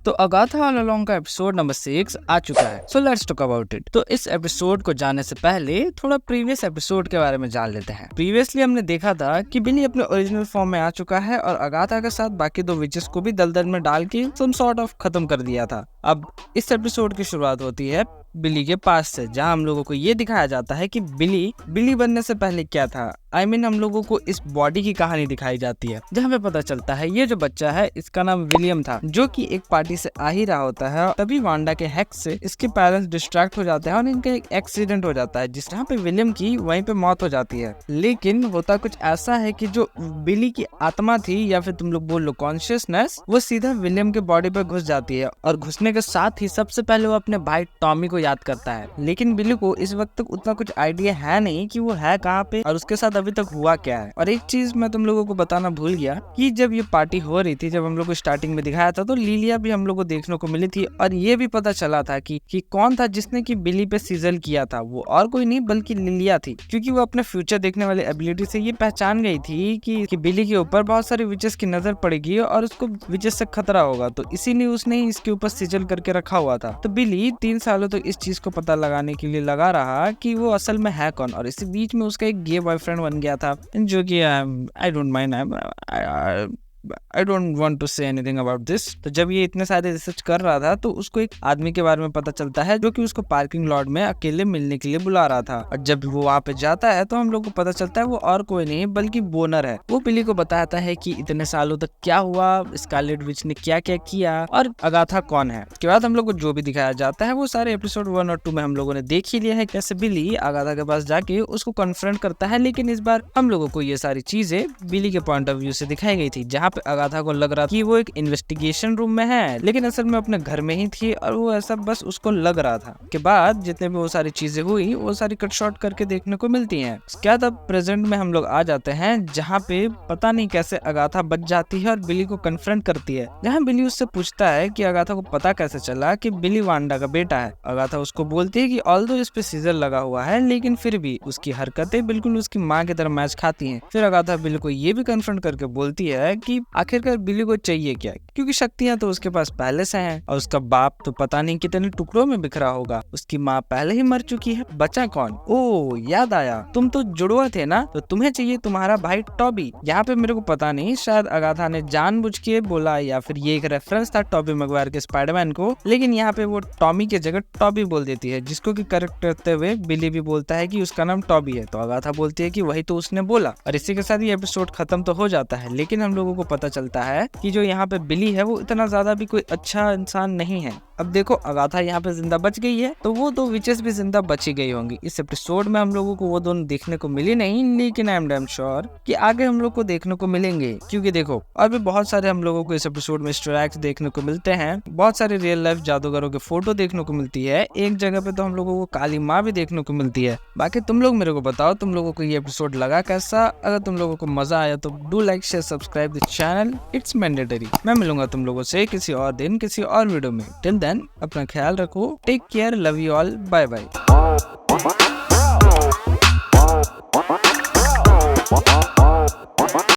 तो Agatha all along का episode number 6 आ चुका है। So let's talk about it. तो इस एपिसोड को जानने से पहले थोड़ा प्रीवियस एपिसोड के बारे में जान लेते हैं। प्रीवियसली हमने देखा था कि बिली अपने ओरिजिनल फॉर्म में आ चुका है और अगाथा के साथ बाकी 2 विचेस को भी दलदल में डाल के सम सॉर्ट ऑफ खत्म कर दिया था। अब इस एपिसोड की शुरुआत होती है बिली के पास से, जहां हम लोगों को ये दिखाया जाता है कि बिली बनने से पहले क्या था। हम लोगों को इस बॉडी की कहानी दिखाई जाती है, जहां पे पता चलता है ये जो बच्चा है इसका नाम विलियम था, जो कि एक पार्टी से आ ही रहा होता है। तभी वांडा के हैक से इसके पेरेंट्स डिस्ट्रैक्ट हो जाते हैं और इनका एक एक्सीडेंट हो जाता है, जिस जहाँ पे विलियम की वहीं पे मौत हो जाती है। लेकिन होता कुछ ऐसा है कि जो बिली की आत्मा थी या फिर तुम लोग बोल लो कॉन्शियसनेस, वो सीधा विलियम के बॉडी पे घुस जाती है और घुसने के साथ ही सबसे पहले वो अपने भाई टॉमी को याद करता है। लेकिन बिली को इस वक्त तक उतना कुछ आइडिया है नहीं कि वो है कहाँ पे और उसके साथ अभी तक हुआ क्या है। और एक चीज मैं तुम लोगों को बताना भूल गया कि जब ये पार्टी हो रही थी, जब हम लोग को स्टार्टिंग में दिखाया था, तो लिलिया भी हम लोग को देखने को मिली थी और ये भी पता चला था कि कौन था जिसने की बिली पे सीजल किया था। वो और कोई नहीं बल्कि लिलिया थी, क्योंकि वो अपने फ्यूचर देखने वाली एबिलिटी से ये पहचान गई थी कि बिली के ऊपर बहुत सारे विचेस की नजर पड़ेगी और उसको विचेस से खतरा होगा, तो इसीलिए उसने इसके ऊपर सीजल करके रखा हुआ था। तो बिली 3 सालों तक इस चीज को पता लगाने के लिए लगा रहा कि वो असल में है कौन, और इसी बीच में उसका एक गे बॉयफ्रेंड बन गया था, जो कि I don't mind, I don't want to say anything about this। तो जब ये इतने सारे रिसर्च कर रहा था तो उसको एक आदमी के बारे में पता चलता है, जो कि उसको पार्किंग लॉट में अकेले मिलने के लिए बुला रहा था। और जब वो वहाँ पे जाता है तो हम लोग को पता चलता है वो और कोई नहीं बल्कि बोनर है। वो बिली को बताता है कि इतने सालों तक क्या हुआ, स्कारलेट विच ने क्या क्या किया और अगाथा कौन है। उसके बाद हम लोग को जो भी दिखाया जाता है वो सारे एपिसोड 1 और 2 में हम लोगों ने देख ही लिया है, कैसे बिली अगाथा के पास जाके उसको कन्फ्रंट करता है। लेकिन इस बार हम लोगों को ये सारी चीजें बिली के पॉइंट ऑफ व्यू से दिखाई गई थी, जहाँ पे अगाथा को लग रहा था कि वो एक इन्वेस्टिगेशन रूम में है, लेकिन असल में अपने घर में ही थी और वो ऐसा बस उसको लग रहा था। के बाद जितने भी वो सारी चीजें हुई वो सारी कट शॉट करके देखने को मिलती हैं। क्या तब प्रेजेंट में हम लोग आ जाते हैं, जहाँ पे पता नहीं कैसे अगाथा बच जाती है और बिली को कन्फ्रंट करती है। जहाँ बिली उससे पूछता है कि अगाथा को पता कैसे चला कि बिली वांडा का बेटा है। अगाथा उसको बोलती है कि ऑल्दो इस पे सीजर लगा हुआ है, लेकिन फिर भी उसकी हरकतें बिल्कुल उसकी माँ की तरह मैच खाती हैं। फिर अगाथा बिली को ये भी कन्फ्रंट करके बोलती है कि आखिरकार बिली को चाहिए क्या, क्योंकि शक्तियां तो उसके पास पहले से हैं और उसका बाप तो पता नहीं कितने टुकड़ों में बिखरा होगा, उसकी माँ पहले ही मर चुकी है, बचा कौन? ओ याद आया, तुम तो जुड़वा थे ना, तो तुम्हें चाहिए तुम्हारा भाई टॉबी। यहाँ पे मेरे को पता नहीं, शायद अगाथा ने जानबूझ के बोला या फिर ये एक रेफरेंस था टॉबी मैगवायर के स्पाइडरमैन को, लेकिन यहाँ पे वो टॉमी के जगह टॉबी बोल देती है, जिसको कि करेक्ट करते हुए बिली भी बोलता है कि उसका नाम टॉबी है। तो अगाथा बोलती है कि वही तो उसने बोला, और इसी के साथ ये एपिसोड खत्म तो हो जाता है। लेकिन हम लोगों को पता चलता है कि जो यहाँ पे बिली है वो इतना ज्यादा भी कोई अच्छा इंसान नहीं है। अब देखो अगाथा यहाँ पे जिंदा बच गई है, तो वो 2 विचेस भी जिंदा बची गई होंगी। इस एपिसोड में हम लोगों को वो दोनों देखने को मिली नहीं, लेकिन आई एम डैम श्योर कि आगे हम लोग को देखने को मिलेंगे, क्योंकि देखो और भी बहुत सारे हम लोगों को इस एपिसोड में ईस्टर एग्स देखने को मिलते हैं। बहुत सारे रियल लाइफ जादूगरों के फोटो देखने को मिलती है। एक जगह पे तो हम लोगों को काली माँ भी देखने को मिलती है। बाकी तुम लोग मेरे को बताओ तुम लोगों को ये एपिसोड लगा कैसा। अगर तुम लोगों को मजा आया तो do like share subscribe the channel, it's mandatory. मैं मिलूंगा तुम लोगों से किसी और दिन किसी और वीडियो में। टिल देन अपना ख्याल रखो, take care, love you all, bye bye.